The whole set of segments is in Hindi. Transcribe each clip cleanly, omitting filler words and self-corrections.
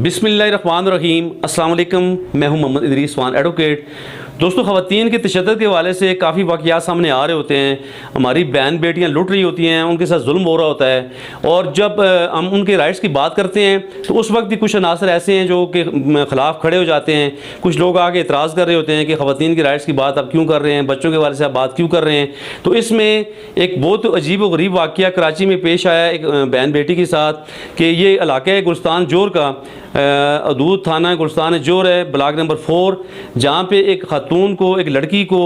बिस्मिल्लाहिर्रहमानिर्रहीम। अस्सलाम वालेकुम। मैं हूं मोहम्मद इदरीस वान एडवोकेट। दोस्तों, ख़वातीन के तशद्दुद के हवाले से काफ़ी वाक़यात सामने आ रहे होते हैं। हमारी बहन बेटियां लुट रही होती हैं, उनके साथ जुल्म हो रहा होता है, और जब हम उनके राइट्स की बात करते हैं तो उस वक्त भी कुछ अनासर ऐसे हैं जो कि ख़िलाफ़ खड़े हो जाते हैं। कुछ लोग आगे एतराज़ कर रहे होते हैं कि ख़वातीन के राइट्स की बात आप क्यों कर रहे हैं, बच्चों के हवाले से आप बात क्यों कर रहे हैं। तो इसमें एक बहुत अजीब व गरीब वाक़या कराची में पेश आया एक बहन बेटी के साथ कि ये इलाका है गुलिस्तान जोर का, अदूद थाना गुलिस्तान जोर है, ब्लॉक नंबर 4, जहाँ पे एक खातून को, एक लड़की को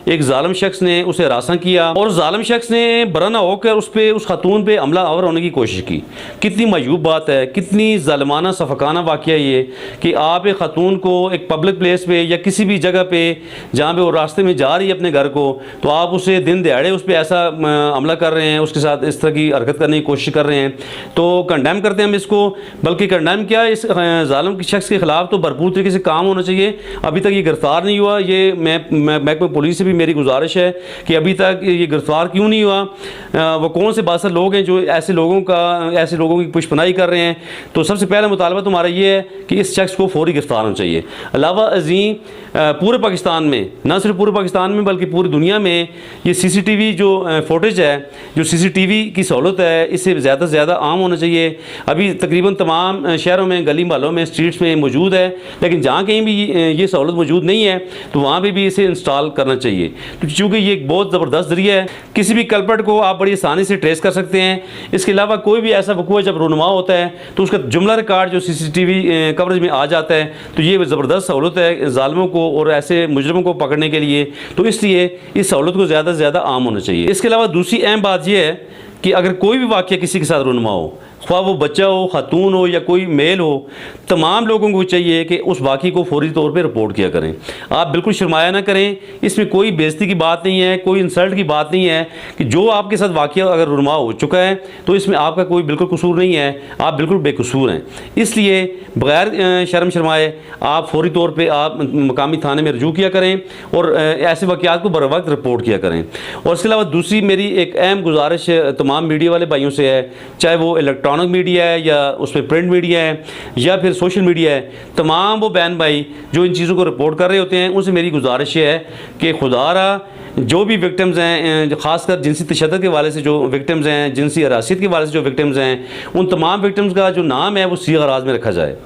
एक जालिम शख्स ने उसे हरासा किया और जालिम शख्स ने बराना होकर उस खातून पे हमला आवर होने की कोशिश की। कितनी मायूब बात है, कितनी ज़ालिमाना सफ़काना वाक़या ये कि आप एक खातून को एक पब्लिक प्लेस पे या किसी भी जगह पे जहाँ पे वो रास्ते में जा रही है अपने घर को, तो आप उसे दिन दिहाड़े उस पर ऐसा हमला कर रहे हैं, उसके साथ इस तरह की हरकत करने की कोशिश कर रहे हैं। तो कंडेम करते हैं हम इसको, बल्कि कंडेम क्या, इस जालिम शख्स के ख़िलाफ़ तो भरपूर तरीके से काम होना चाहिए। अभी तक ये गिरफ़्तार नहीं हुआ। ये महकमा पुलिस से भी मेरी गुजारिश है कि अभी तक ये गिरफ़्तार क्यों नहीं हुआ। वो कौन से बासर लोग हैं जो ऐसे लोगों की पुशपनाही कर रहे हैं। तो सबसे पहला मुतालबा तुम्हारा ये है कि इस शख्स को फौरी गिरफ़्तार होना चाहिए। अलावा अज़ीम पूरे पाकिस्तान में, न सिर्फ पूरे पाकिस्तान में बल्कि पूरी दुनिया में ये CCTV जो फुटेज है, जो CCTV की सहूलत है, इससे ज़्यादा से ज़्यादा आम होना चाहिए। अभी तकरीबन तमाम शहरों में, गली मोहल्लों में, स्ट्रीट्स में मौजूद है, लेकिन जहाँ कहीं भी ये सहूलत मौजूद नहीं है तो वहाँ पे भी इसे इंस्टॉल करना चाहिए। तो चूँकि ये एक बहुत ज़बरदस्त ज़रिया है, किसी भी कल्प्रिट को आप बड़ी आसानी से ट्रेस कर सकते हैं। इसके अलावा कोई भी ऐसा वक़ूआ जब रूनुमा होता है तो उसका जुमला रिकॉर्ड जो CCTV कवरेज में आ जाता है, तो ये ज़बरदस्त सहूलत है ज़ालिमों को और ऐसे मुजरिमों को पकड़ने के लिए। तो इसलिए इस सहूलत को ज़्यादा से ज़्यादा आम होना चाहिए। इसके अलावा दूसरी अहम बात यह है कि अगर कोई भी वाक़या किसी के साथ रूनुमा हो, ख्वाह वो बच्चा हो, खातून हो या कोई मेल हो, तमाम लोगों को चाहिए कि उस वाक़े को फौरी तौर पे रिपोर्ट किया करें। आप बिल्कुल शर्माया ना करें। इसमें कोई बेइज्जती की बात नहीं है, कोई इंसल्ट की बात नहीं है कि जो आपके साथ वाक़या अगर रुनमा हो चुका है तो इसमें आपका कोई बिल्कुल कसूर नहीं है, आप बिल्कुल बेकसूर हैं। इसलिए बग़ैर शर्म शर्माए आप फौरी तौर पर आप मकामी थाने में रजू किया करें और ऐसे वाक़यात को बर वक्त रिपोर्ट किया करें। और इसके अलावा दूसरी मेरी एक अहम गुजारिश तमाम मीडिया वाले भाइयों से है, चाहे वो इलेक्ट्रॉनिक मीडिया है या उसमें प्रिंट मीडिया है या फिर सोशल मीडिया है, तमाम वो बहन भाई जो इन चीज़ों को रिपोर्ट कर रहे होते हैं, उनसे मेरी गुजारिश है कि खुदारा जो भी विक्टिम्स हैं, ख़ासकर जिनसी तशद्दुद के हवाले से जो विक्टिम्स हैं, जिनसी हरासत के हवाले से जो विक्टिम्स हैं, उन तमाम विक्टिम्स का जो नाम है वो सीगा राज में रखा जाए।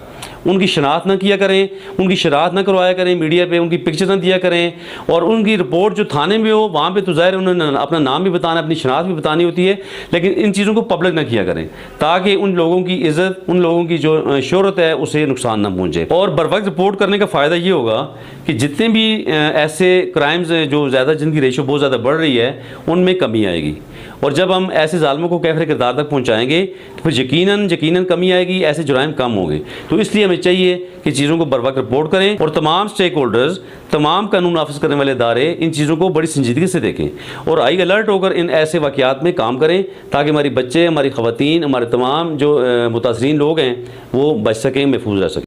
उनकी शनाख्त ना किया करें, उनकी शनाख्त ना करवाया करें मीडिया पे, उनकी पिक्चर ना दिया करें, और उनकी रिपोर्ट जो थाने में हो वहाँ पे तो ज़ाहिर उन्होंने अपना नाम भी बताना, अपनी शनाख्त भी बतानी होती है, लेकिन इन चीज़ों को पब्लिक ना किया करें ताकि उन लोगों की इज़्ज़त, उन लोगों की जो शोहरत है उसे नुकसान ना पहुँचे। और बर वक्त रिपोर्ट करने का फ़ायदा ये होगा कि जितने भी ऐसे क्राइम्स जो ज़्यादा, जिनकी रेशो बहुत ज़्यादा बढ़ रही है, उनमें कमी आएगी। और जब हम ऐसे ज़ालिमों को कैफ़र किरदार तक पहुँचाएँगे तो फिर यकीनन कमी आएगी, ऐसे जुराइम कम होंगे। तो इसलिए हमें चाहिए कि चीज़ों को बर वक्त रिपोर्ट करें और तमाम स्टेक होल्डर्स, तमाम कानून नाफिज करने वाले इदारे इन चीज़ों को बड़ी संजीदगी से देखें और आई अलर्ट होकर इन ऐसे वाक़यात में काम करें ताकि हमारी बच्चे, हमारी ख़वातीन, हमारे तमाम जो मुतासरीन लोग हैं वो बच सकें, महफूज रह सकें।